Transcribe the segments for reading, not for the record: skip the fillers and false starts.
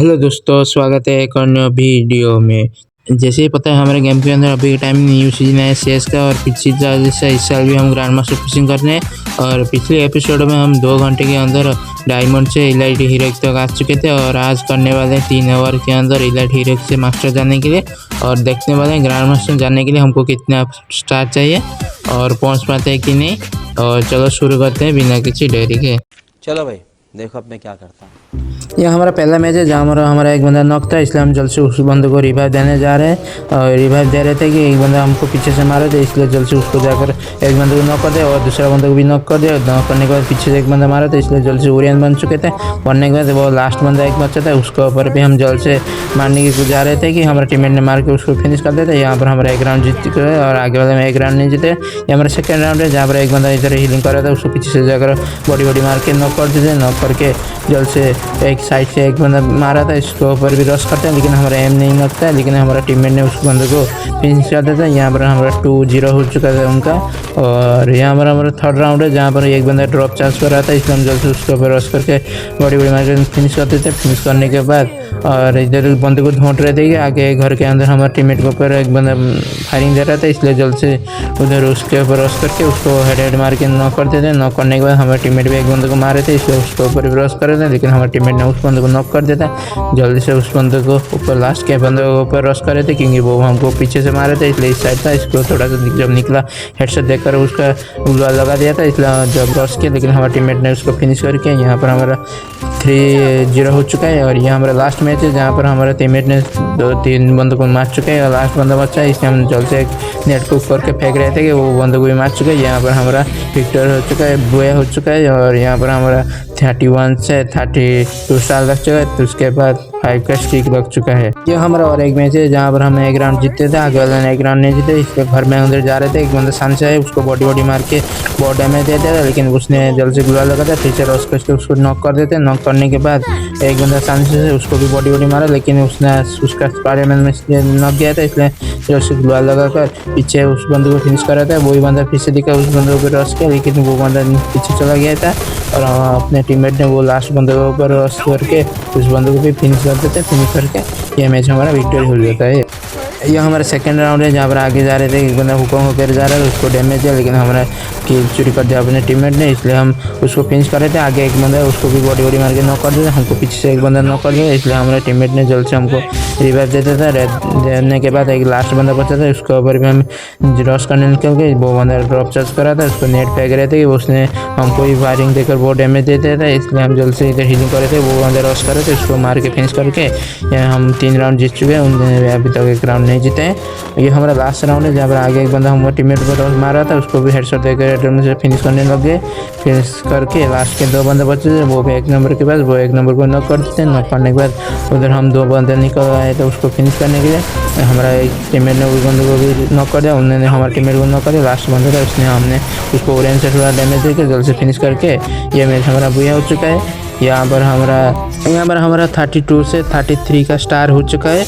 Hello दोस्तों, स्वागत है एक और नया वीडियो में। जैसे ही पता है हमारे गेम के अंदर अभी के टाइम न्यू सीजन है सीएस का और पिछली जैसा इस साल भी हम ग्रैंड मास्टर फिशिंग कर रहे हैं। और पिछले एपिसोड में हम 2 घंटे के अंदर डायमंड से इलाइट हीरो तक आ चुके थे और आज करने वाले हैं 3 आवर के अंदर इलाइट हीरो से मास्टर जाने के लिए और देखने वाले हैं ग्रैंड मास्टर जाने के लिए हमको कितना स्टार चाहिए और पहुँच पाते हैं कि नहीं। और चलो शुरू करते हैं बिना किसी देरी के। चलो भाई देखो अब मैं क्या करता हूँ। यह हमारा पहला मैच है जहाँ हमारा एक बंदा नॉक था, इसलिए हम जल्द से उस बंदे को रिवाइव देने जा रहे हैं। और रिवाइव दे रहे थे कि एक बंदा हमको पीछे से मारे थे, इसलिए जल्द से उसको जाकर एक बंदे को नॉक कर दिया और दूसरा बंदे को भी नॉक कर दिया। नॉक करने के बाद पीछे से एक बंदा मारा था, इसलिए जल्द से ओरियन बन चुके थे। बनने के बाद वो लास्ट बंदा एक बच्चा था, उसके ऊपर भी हम जल्द से मारने की जा रहे थे कि हमारे टीममेट ने मार के उसको फिनिश कर देते। यहाँ पर हमारा एक राउंड जीत चुके हैं और आगे वाले में एक राउंड नहीं जीते। ये हमारा सेकंड राउंड है जहाँ पर एक बंदा इधर हीलिंग कर रहा था, उसको पीछे से जाकर बॉडी मार के नॉक कर देते। नॉक करके जल्द से एक साइड से एक बंदा मारा था, इसके ऊपर भी रश करते हैं लेकिन हमारा एम नहीं लगता है, लेकिन हमारा टीममेट ने उस बंदे को फिनिश कर देता है। यहाँ पर हमारा 2-0 हो चुका था उनका। और यहाँ पर हमारा थर्ड राउंड है जहाँ पर एक बंदा ड्रॉप चार्ज कर रहा था, इसलिए हम जल्द से उसके ऊपर रश करके बॉडी मार के फिनिश कर देते। फिनिश करने के बाद और इधर बंदे को ढूंढ रहे थे कि आगे घर के अंदर हमारे टीममेट के ऊपर एक बंदा फायरिंग दे रहा था, इसलिए जल्द से उधर उसके ऊपर रश करके उसको हेड मार के नॉक कर देते। नॉक करने के बाद हमारे टीममेट भी एक बंदे को मारे थे, इसलिए उसके ऊपर भी रश कर रहे थे, लेकिन हमारे टीममेट ने उस बंदे को नॉक कर देता। जल्दी से उस बंदे को ऊपर लास्ट के बंदे को ऊपर रश कर रहे थे क्योंकि वो हमको पीछे से मारे थे, इसलिए इस साइड था। इसको थोड़ा सा जब निकला हेडशॉट देकर उसका उल्ला लगा दिया था, इसलिए जब रश किया, लेकिन हमारे टीममेट ने उसको फिनिश करके यहाँ पर हमारा 3-0 हो चुका है। और यहाँ हमारा लास्ट मैच है जहाँ पर हमारे टीममेट ने 2-3 बंदों को मार चुके हैं और लास्ट बंदा बचा है, इसलिए हम जल्द से एक नेट को करके फेंक रहे थे कि वो बंदे को भी मार चुके हैं। यहाँ पर हमारा विक्टर हो चुका है, बुआ हो चुका है और यहाँ पर हमारा 31 से 32 स्टार लग चुका है, तो उसके बाद 5 का स्ट्रीक लग चुका है। ये हमारा और एक मैच है जहाँ पर हम एक राउंड जीतते थे, आगे वाले ने एक राउंड नहीं जीते, इसलिए घर में अंदर जा रहे थे। एक बंदा सामने से है, उसको बॉडी मार के बहुत डैमेज देते थे, लेकिन उसने जल्द से गुलाल लगा था, फिर से रश करके उसको नॉक कर देते। नॉक करने के बाद एक बंदा सामने से उसको भी बॉडी मारा, लेकिन उसने उसका स्पाइडरमैन में नॉक गया था, इसलिए जल्द से गुलाल लगा कर पीछे उस बंदे को फिनिश कर रहा था। वही बंदा फिर से दिखा, उस बंदे को रश किया, लेकिन वो बंदा पीछे चला गया था और अपने टीममेट ने वो लास्ट बंदे के ऊपर रश करके उस बंदे को भी फिनिश कर देते। फिनिश करके ये मैच हमारा विक्टोरी हो जाता है। यह हमारा सेकंड राउंड है जहाँ पर आगे जा रहे थे, एक बंदा हुक्म होकर जा रहा था, उसको डैमेज दिया, लेकिन हमारा किल चोरी कर दिया अपने टीममेट ने, इसलिए हम उसको फिनिश कर रहे थे। आगे एक बंदा है, उसको भी बॉडी मार के नॉक कर दिया, हमको पीछे से एक बंदा नॉक कर दिया, इसलिए हमारे टीममेट ने जल्द से हमको रिवाइव देता था। देने के बाद एक लास्ट बंदा बचा था, उसके ऊपर भी हम रश करने निकल गए। वो बंदा ड्रॉप चार्ज करा था, उसको नेट फेंक रहे थे कि उसने हमको ही फायरिंग देकर बहुत डैमेज देते थे, इसलिए हम जल्द से इधर हीलिंग कर रहे थे। वो बंदा रश कर रहे थे, उसको मार के फिनिश करके हम 3 राउंड जीत चुके हैं, उन्होंने अभी तक एक राउंड नहीं जीते हैं। ये हमारा लास्ट राउंड है जहाँ पर आगे एक बंदा हमारे टीममेट को मारा था, उसको भी हेडशॉट देकर से फिनिश करने लग गए। फिनिश करके लास्ट के 2 बंदे बचे थे, वो भी 1 नंबर के पास, वो 1 नंबर को नॉक कर देते हैं। नॉक करने के बाद उधर हम 2 बंदे निकल आए थे उसको फिनिश करने के लिए। हमारा एक टीममेट ने उस बंदे को भी नॉक कर दिया, उन्होंने हमारे टीममेट को नॉक कर दिया। लास्ट बंदा था, उसने हमने उसको ऑरेंज से थोड़ा डैमेज देकर जल्द से फिनिश करके ये मैच हमारा बुआ हो चुका है। यहाँ पर हमारा 32 से 33 का स्टार हो चुका है।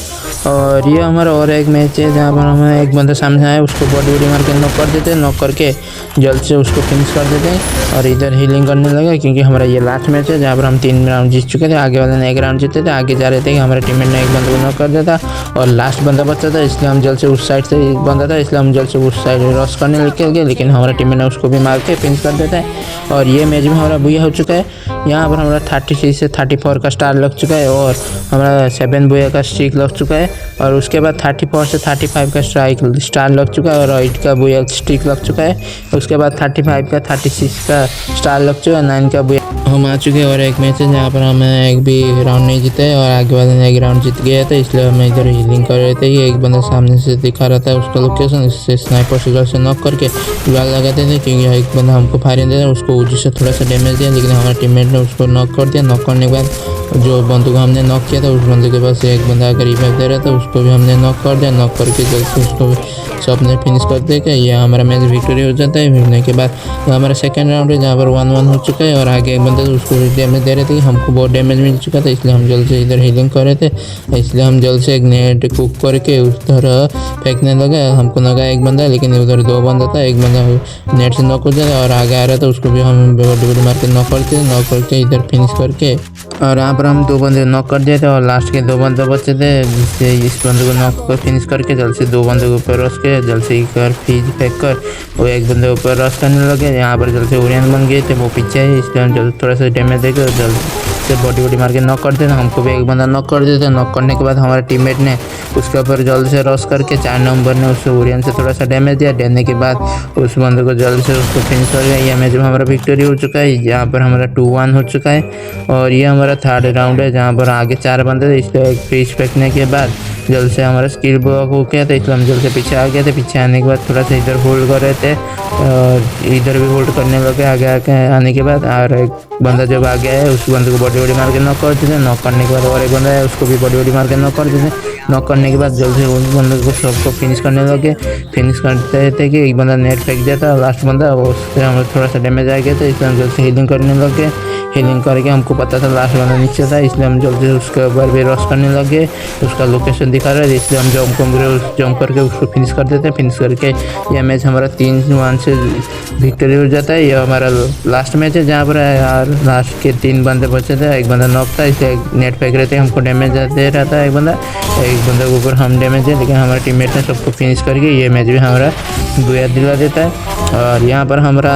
और ये हमारा और एक मैच है जहाँ पर हमें एक बंदा सामने आया, उसको बॉडी मार के नॉक कर देते हैं, नॉक करके जल्द से उसको फिनिश कर देते हैं और इधर हीलिंग करने लगा क्योंकि हमारा ये लास्ट मैच है जहाँ पर हम 3 राउंड जीत चुके थे। आगे वाले ने 1 राउंड जीते थे, आगे जा रहे थे कि हमारे टीममेट ने एक बंदे को नॉक कर दिया था और लास्ट बंदा बचा था, इसलिए हम जल्द से उस साइड से बंदा था, इसलिए हम जल्द से उस साइड रश करने निकल गए, लेकिन हमारे टीममेट ने उसको भी मार के फिनिश कर देता है। और ये मैच में हमारा बुआ हो चुका है। यहाँ पर हमारा 36 से 34 का स्टार लग चुका है और हमारा 7 बुआ का स्ट्रीक लग चुका है। और उसके बाद 34 से 35 का स्टार लग चुका है और 8 का बुआ स्ट्रीक लग चुका है। उसके बाद 35 का 36 का स्टार लग चुका है, 9 का बुआ हम आ चुके हैं। और एक मैच है जहाँ पर हमें एक भी राउंड नहीं जीता है और आगे वाले ने 1 राउंड जीत गया था, इसलिए हम इधर हीलिंग कर रहे थे। एक बंदा सामने से दिखा रहा था उसका लोकेशन, इससे स्नाइपर से नॉक करके गुलाल लगाते थे क्योंकि एक बंदा हमको फायरिंग दे रहा, उसको उजी से थोड़ा सा डैमेज दिया, लेकिन हमारे टीममेट ने उसको नॉक कर दिया। नॉक करने के बाद जो बंदे को हमने नॉक किया था उस बंदे के पास एक बंदा अगर रिवाइव दे रहा था, उसको भी हमने नॉक कर दिया। नॉक करके जल्द से उसको सब ने फिनिश कर देगा। ये हमारा मैच विक्टोरी हो जाता है। फिरने के बाद हमारा सेकंड राउंड है जहाँ पर 1-1 हो चुका है और आगे एक बंदा उसको डैमेज दे रहे थे, हमको बहुत डैमेज मिल चुका था, इसलिए हम जल्द से इधर हीलिंग कर रहे थे, इसलिए हम जल्द से एक नेट कुक करके उस तरह फेंकने लगा। हमको लगा एक बंदा, लेकिन उधर 2 बंदा था, एक बंदा नेट से नॉक हो जाता और आगे आ रहा था, उसको भी हम बॉडी मार के नॉक करते, नॉक करके थे इधर फिनिश करके। और यहाँ पर हम 2 बंदे नॉक कर दिए थे और लास्ट के 2 बंदे बचे थे, जिससे इस बंदे को नॉक कर फिनिश करके जल्द से 2 बंदे के ऊपर रश के जल्द से एक बार फीज फेंक कर वो एक बंदे के ऊपर रश करने लगे। यहाँ पर जल्द से ओरियन बन गए थे, वो पीछे है, इसलिए हम जल्द थोड़ा सा डैमेज देकर जल्द से बॉडी मार के नॉक कर देते। हमको भी एक बंदा नॉक कर देते। नॉक करने के बाद हमारे टीममेट ने उसके ऊपर जल्द से रश करके 4 नंबर ने उससे ओरियन से थोड़ा सा डैमेज दिया। देने के बाद उस बंदे को जल्द से उसको फिनिश कर दिया। ये मैच में हमारा विक्टोरी हो चुका है, यहाँ पर हमारा 2-1 हो चुका है। और ये हमारा 3rd राउंड है, जहाँ पर आगे 4 बंदे थे, इसलिए एक फ्रीज फेंकने के बाद जल्द से हमारा स्किल ब्लॉक हो गया था, इसलिए हम जल्द से पीछे आ गए थे। पीछे आने के बाद थोड़ा सा इधर होल्ड कर रहे थे और इधर भी होल्ड करने लगे। आगे आने के बाद और एक बंदा जब आ गया है उस बंदे को बॉडी मार के नॉक कर देते। नॉक करने के बाद और एक बंदा है, उसको भी बॉडी मार के नॉक कर देते। नॉक करने के बाद जल्द से उस बंदे को सबको फिनिश करने लगे। फिनिश करते थे कि एक बंदा नेट फेंक दिया था, लास्ट बंदा, उससे हमें थोड़ा सा डैमेज आ गया था, इसलिए हम जल्द से हीलिंग करने लगे। हीलिंग करके हमको पता था लास्ट बंदा नीचे था, इसलिए हम जल्दी से उसके ऊपर भी रश करने लगे। उसका लोकेशन दिखा रहा है, इसलिए हम जंप करके उसको फिनिश कर देते हैं। फिनिश करके यह मैच हमारा 3-1 से विक्टोरी हो जाता है। यह हमारा लास्ट मैच है, जहाँ पर यार लास्ट के 3 बंदे बचे थे, एक बंदा नॉक था, इसलिए नेट फेंक रहे थे, हमको डैमेज दे रहा था एक बंदा के ऊपर हम डैमेज है, लेकिन हमारे टीममेट ने सबको फिनिश करके ये मैच भी हमारा बुया दिला देता है। और यहाँ पर हमारा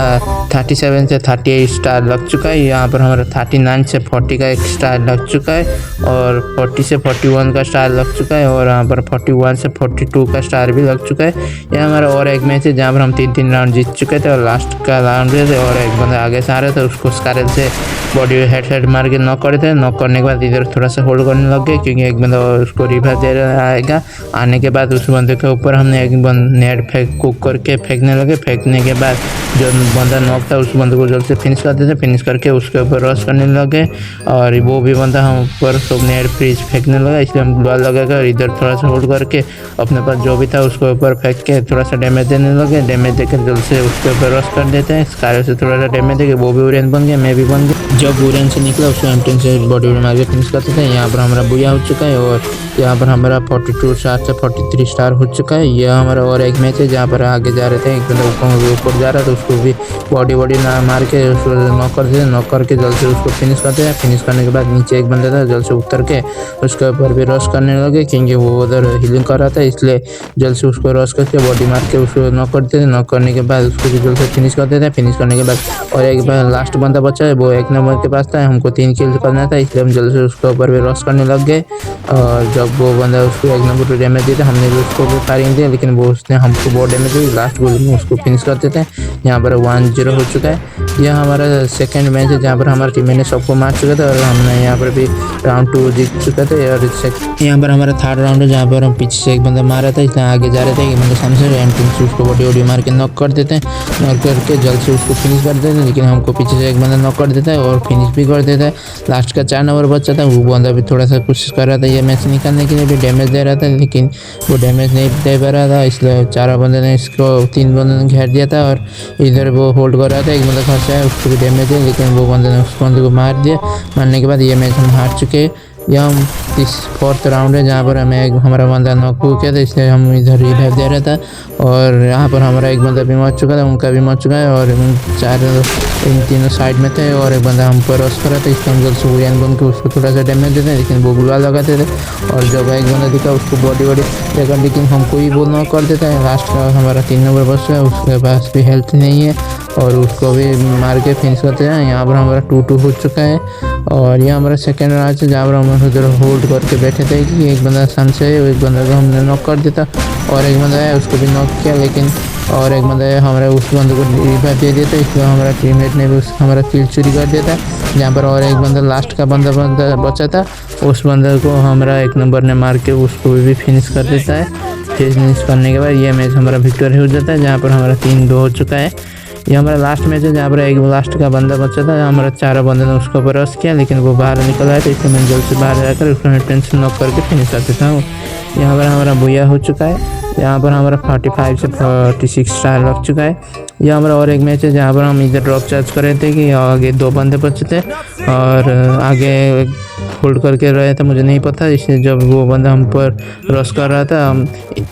37 से 38 स्टार लग चुका है। यहाँ पर हमारा 39 से 40 का एक स्टार लग चुका है और 40 से 41 का स्टार लग चुका है और यहाँ पर 41 से 42 का स्टार भी लग चुका है। यह हमारा और एक मैच है, जहाँ पर हम 3 राउंड जीत चुके थे और लास्ट का राउंड थे और एक बंदा आगे से आ रहे थे, उसको स्कारल से बॉडी हेड मार के नॉक करे थे। नॉक करने के बाद इधर थोड़ा सा होल्ड करने लग गए, क्योंकि एक बंदा उसको रिवाइव दे रहा आएगा। आने के बाद उस बंदे के ऊपर हमने एक नेट कुक करके फेंकने लगे। फेंकने के बाद जो बंदा नॉक था उस बंदे को जल्द से फिनिश कर देते। फिनिश करके उसके ऊपर रश करने लगे और वो भी बंदा हम ऊपर सब नेट फ्रीज फेंकने लगा, इसलिए हम ग्लूवाल लगाकर इधर थोड़ा सा होल्ड करके अपने पास जो भी था उसको ऊपर फेंक के थोड़ा सा डैमेज देने लगे। डैमेज देकर जल्द से उसके ऊपर रश कर देते हैं। स्कायर से थोड़ा सा डैमेज देके वो भी ओरियन बन गया, मैं भी बन गया। जब ओरियन से निकला उसको M10 से बॉडी मार के फिनिश करते थे। यहाँ पर हमारा बुया हो चुका है और यहाँ पर हमारा 42 स्टार से 43 स्टार हो चुका है। यह हमारा और एक मैच है, जहाँ पर आगे जा रहे थे, एक बंदा ऊपर जा रहा था, उसको भी बॉडी ना मार के उसको नॉक कर देते। नॉक करके जल्द से उसको फिनिश करते हैं। फिनिश करने के बाद नीचे एक बंदा था, जल्द से उतर के उसके ऊपर भी रश करने लगे, क्योंकि वो उधर हीलिंग कर रहा था, इसलिए जल्द से उसको रश करके बॉडी मार के उसको नॉक करते थे। नॉक करने के बाद उसको भी जल्द से फिनिश करते थे। फिनिश करने के बाद और एक बार लास्ट बंदा बचा है, वो 1 नंबर के पास था, हमको 3 किल करना था, इसलिए हम जल्द से उसके ऊपर भी रश करने लग गए। और जब वो बंदा उसको 1 नंबर पर डैमेज दिया था, हमने भी उसको भी फायरिंग दिया, लेकिन वो उसने हमको बहुत डैमेज दी। लास्ट गोल में उसको फिनिश करते थे। यहाँ पर 1-0 हो चुका है। यह हमारा सेकंड मैच है, जहाँ पर हमारे टीम ने सबको मार चुका था और हमने यहाँ पर भी राउंड 2 जीत चुका था। और यहाँ पर हमारा 3rd राउंड है, जहाँ पर हम पीछे से एक बंदा मार रहा था, इसलिए आगे जा रहे थे। एक बंदा सामने से M10 से उसको बॉडी मार के नॉक कर देते हैं। नॉक करके जल्द से उसको फिनिश कर देते हैं, लेकिन हमको पीछे से एक बंदा नॉक कर देता है और फिनिश भी कर देता है। लास्ट का 4 नंबर बच्चा था, वो बंदा भी थोड़ा सा कोशिश कर रहा था ये मैच निकालने के लिए, भी डैमेज दे रहा था, लेकिन वो डैमेज नहीं दे पा रहा था, इसलिए 4 बंदे ने इसको 3 बंदे ने घेर दिया था और इधर वो होल्ड कर रहा था। एक बंदा खर्चा है, उसको भी डैमेज है, लेकिन वो बंदे ने उस बंदे को मार दिया। मारने के बाद ये मैच हम हार चुके। यह हम 4th राउंड है, जहाँ पर हमें हमारा बंदा नॉक हो गया था, इसलिए हम इधर रिवाइव दे रहा था। और यहाँ पर हमारा एक बंदा भी मर चुका था, उनका भी मर चुका है और इन तीनों साइड में थे और एक बंदा हम पर रश कर रहा था, इसलिए हम जल्द से ओरियन बन के उसको थोड़ा सा डैमेज देते हैं, लेकिन वो गुलाल लगाते थे। और जब एक बंदा दिखा उसको बॉडी देकर, लेकिन हमको ही वो नॉक कर देता है। लास्ट का हमारा 3 नंबर बस है, उसके पास भी हेल्थ नहीं है और उसको भी मार के फिनिश करते हैं। यहाँ पर हमारा 2-2 हो चुका है। और यह हमारा सेकेंड मैच है, जहाँ पर हम उधर होल्ड करके बैठे थे कि एक बंदा सामने से एक बंदा को हमने नॉक कर देता और एक बंदा है उसको भी नॉक किया, लेकिन और एक बंदा है हमारे उस बंदे को रिवाइव दे देता, इसलिए हमारा टीममेट ने भी हमारा किल चोरी कर दिया था। जहाँ पर और एक बंदा लास्ट का बंदा बचा था, उस बंदे को हमारा 1 नंबर ने मार के उसको भी फिनिश कर देता है। फिनिश करने के बाद ये मैच हमारा विक्टोरी हो जाता है, जहाँ पर हमारा 3-2 हो चुका है। ये हमारा लास्ट मैच है, जहाँ पर एक लास्ट का बंदा बचा था, हमारा 4 बंदे ने उसको ऊपर रश किया, लेकिन वो बाहर निकल आया था, इसलिए मैंने जल्द से बाहर जाकर उसको टेंशन नॉक करके फिनिश कर देता हूँ। यहाँ पर हमारा बुया हो चुका है। यहाँ पर हमारा 45 से 46 स्टार लग चुका है। यह हमारा और एक मैच है, जहाँ पर हम इधर ड्रॉप चार्ज कर रहे थे कि आगे 2 बंदे बचे थे और आगे होल्ड करके रहे थे, मुझे नहीं पता। इसलिए जब वो बंदा हम पर रश कर रहा था, हम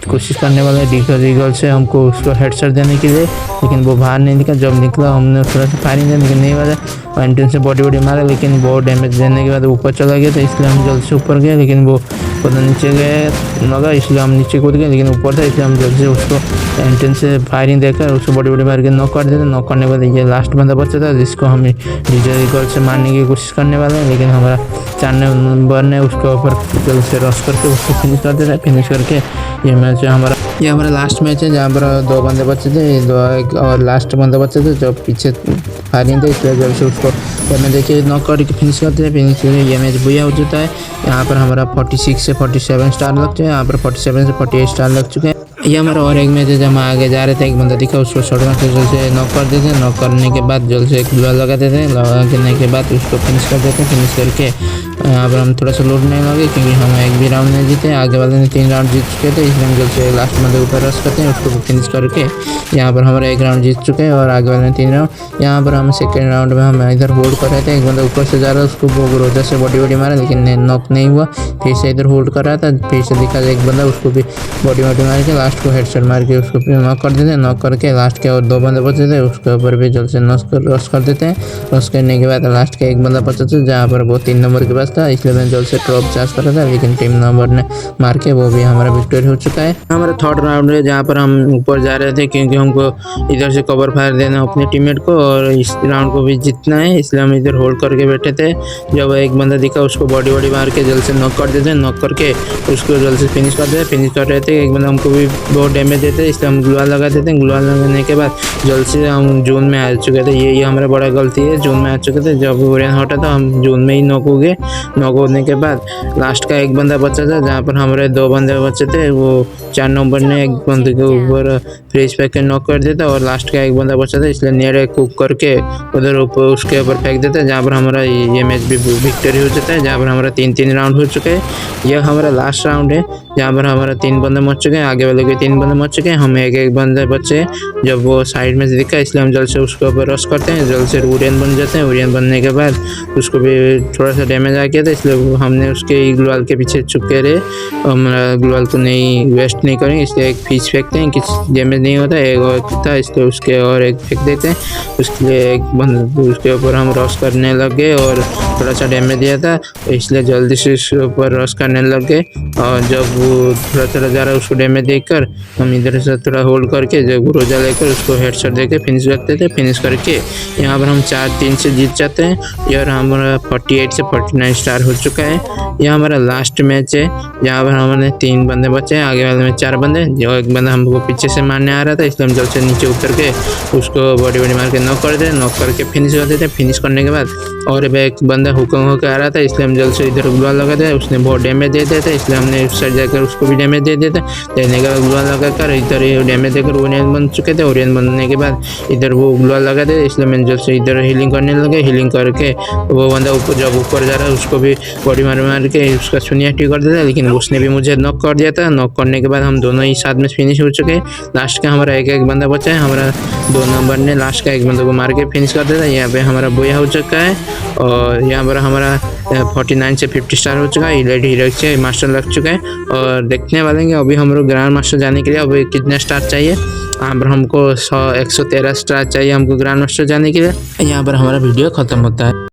कोशिश करने वाले रीगल से हमको उसको हेडशॉट देने के लिए, लेकिन वो बाहर नहीं निकला। जब निकला हमने थोड़ा सा फायरिंग दिया, लेकिन नहीं वाला। एंट्रेंस से बॉडी मारा, लेकिन बहुत डैमेज देने के बाद ऊपर चला गया था। इसलिए हम जल्द से ऊपर गए, लेकिन वो पता नीचे गए लगा, इसलिए हम नीचे कूद गए, लेकिन ऊपर था। इसलिए हम जल्द से उसको एंट्रेंस से फायरिंग देकर उसको बॉडी मार के नॉक कर देते। नॉक करने के बाद ये लास्ट बंदा बचा था, जिसको हम रीगल से मारने की कोशिश करने वाले हैं, लेकिन हमारा 4 नंबर ने उसके ऊपर जल्द से रश करके उसको फिनिश कर देता है। फिनिश करके ये मैच है हमारा लास्ट मैच है, जहाँ पर 2 बंदे बचे थे, एक और लास्ट बंदा बचे थे जो पीछे फायरिंग थे। इसलिए जब से उसको मैं देखिए नॉक करके फिनिश करते हैं। फिनिश करके ये मैच बुया हो जाता है। यहाँ पर हमारा 46 से 47 स्टार लग चुके हैं, यहाँ पर 47 से 48 स्टार लग चुके हैं। ये हमारा और एक मैच है, जब हम आगे जा रहे थे, एक बंदा दिखा, उसको शॉटगन से जल्द से नॉक कर देते हैं। नॉक करने के बाद जल्द से एक ग्लू लगा देते हैं। लगाने के बाद उसको फिनिश कर देते हैं। फिनिश करके यहाँ पर हम थोड़ा सा लोड नहीं लगे, क्योंकि हम एक भी राउंड नहीं जीते। आगे वाले ने 3 राउंड जीत चुके थे, इसलिए हम जल्द से लास्ट बंदे के ऊपर रश करते हैं, उसको फिनिश करके यहाँ पर हमारा 1 राउंड जीत चुके हैं और आगे वाले ने 3 राउंड। यहाँ पर हम सेकेंड राउंड में हम इधर होल्ड कर रहे थे, एक बंदा ऊपर से जा रहा है, उसको वो रोजा से बॉडी मारा, लेकिन नॉक नहीं हुआ। फिर से इधर होल्ड कर रहा था, फिर से दिखा एक बंदा, उसको भी बॉडी मार के लास्ट को हेडशॉट मार के उसको फिर नॉक कर देते हैं। नॉक करके लास्ट के और 2 बंदे बचे थे, उसके ऊपर भी जल्द से रश कर देते हैं। रश करने के बाद लास्ट का एक बंदा बचा था, जहाँ पर वो 3 नंबर के पास था, इसलिए मैंने जल्द से ड्रॉप चार्ज करा था, लेकिन टीम नंबर ने मार के वो भी हमारा विक्टोरी हो चुका है। हमारा 3rd राउंड है, जहाँ पर हम ऊपर जा रहे थे, क्योंकि हमको इधर से कवर फायर देना अपने टीममेट को और इस राउंड को भी जीतना है, इसलिए हम इधर होल्ड करके बैठे थे। जब एक बंदा दिखा, उसको बॉडी मार के जल्द से नॉक कर देते हैं। नॉक करके उसको जल्द से फिनिश कर देते। फिनिश कर रहे थे, एक बंदा हमको भी बहुत डैमेज देते, इसलिए हम ग्लूवाल लगा देते हैं। ग्लूवाल लगाने के बाद जल्द से हम जोन में आ चुके थे। ये हमारा बड़ा गलती है, जोन में आ चुके थे। जब ओरियन हटा था, हम जोन में ही नॉक हो गए। नॉक होने के बाद लास्ट का एक बंदा बचा था, जहाँ पर हमारे 2 बंदे बचे थे। वो 4 नंबर ने एक बंदे के ऊपर फ्रेश फेंक के नॉक कर देता और लास्ट का एक बंदा बचा था, इसलिए नियर कुक करके उधर ऊपर उसके ऊपर फेंक देता, जहाँ पर हमारा ये मैच भी विक्टोरी हो जाता है। जहाँ पर हमारा 3-3 राउंड हो चुके हैं। यह हमारा लास्ट राउंड है, जहाँ पर हमारा 3 बंदे मर चुके हैं, आगे वाले के 3 बंदे मर चुके हैं। हम एक बंदे बचे, जब वो साइड में से दिखा, इसलिए हम जल्द से उसके ऊपर रश करते हैं। जल्द से ओरियन बन जाते हैं। ओरियन बनने के बाद उसको भी थोड़ा सा डैमेज आ गया था, इसलिए हमने उसके ग्लूवाल के पीछे चुपके रहे। हमारा ग्लूवाल को नहीं वेस्ट नहीं करेंगे, इसलिए एक पीस फेंकते हैं, किसी डैमेज नहीं होता। एक और था, इसलिए उसके और एक फेंक देते हैं। उसके लिए एक बंदा उसके ऊपर हम रश करने लग गए और थोड़ा सा डैमेज दिया था, तो इसलिए जल्दी से उसके ऊपर रश करने लग गए। और जब वो थोड़ा जा रहा है, उसको डैमेज देकर हम इधर से थोड़ा होल्ड करके जब रोजा लेकर उसको हेडशॉट देकर फिनिश करते थे। फिनिश करके यहाँ पर हम 4-3 से जीत जाते हैं। और हमारा 48 से 49 स्टार हो चुका है। यह हमारा लास्ट मैच है, जहाँ पर हमारे 3 बंदे बचे हैं, आगे वाले में 4 बंदे। जो एक बंदा हमको पीछे से मारने आ रहा था, इसलिए हम जल्द से नीचे उतर के उसको बॉडी मार के नॉक कर देते। नॉक करके फिनिश कर देते। फिनिश करने के बाद और एक बंदा हुकम होकर आ रहा था, इसलिए हम जल्द से इधर ग्लूवाल लगा देते। उसने बहुत डैमेज दे देते, इसलिए हमने उस साइड जाकर उसको भी डैमेज दे देते। देने के बाद ग्लूवाल लगाकर इधर डैमेज देकर ओरियन बन चुके थे। ओरियन बनने के बाद इधर वो ग्लूवाल लगा देते, इसलिए मैंने जल्द से इधर हीलिंग करने लगे। हीलिंग करके वो बंदा जब ऊपर जा रहा है, उसको भी बॉडी मार के उसका सुनियाटी कर देता, लेकिन उसने भी मुझे नॉक कर दिया था। नॉक करने के बाद हम दोनों ही साथ में फिनिश हो चुके हैं। लास्ट का हमारा एक बंदा बचा है। हमारा 2 नंबर ने लास्ट का एक बंदे को मार के फिनिश कर देता। यहाँ पे हमारा बोया हो चुका है और यहाँ पर हमारा 49 से 50 स्टार हो चुका है। इलाइट हीरो से मास्टर लग चुका है और देखने वाले हैं अभी हम लोग ग्रैंड मास्टर जाने के लिए अभी कितने स्टार चाहिए। यहाँ पर हमको 113 स्टार चाहिए हमको ग्रैंड मास्टर जाने के लिए। यहाँ पर हमारा वीडियो ख़त्म होता है।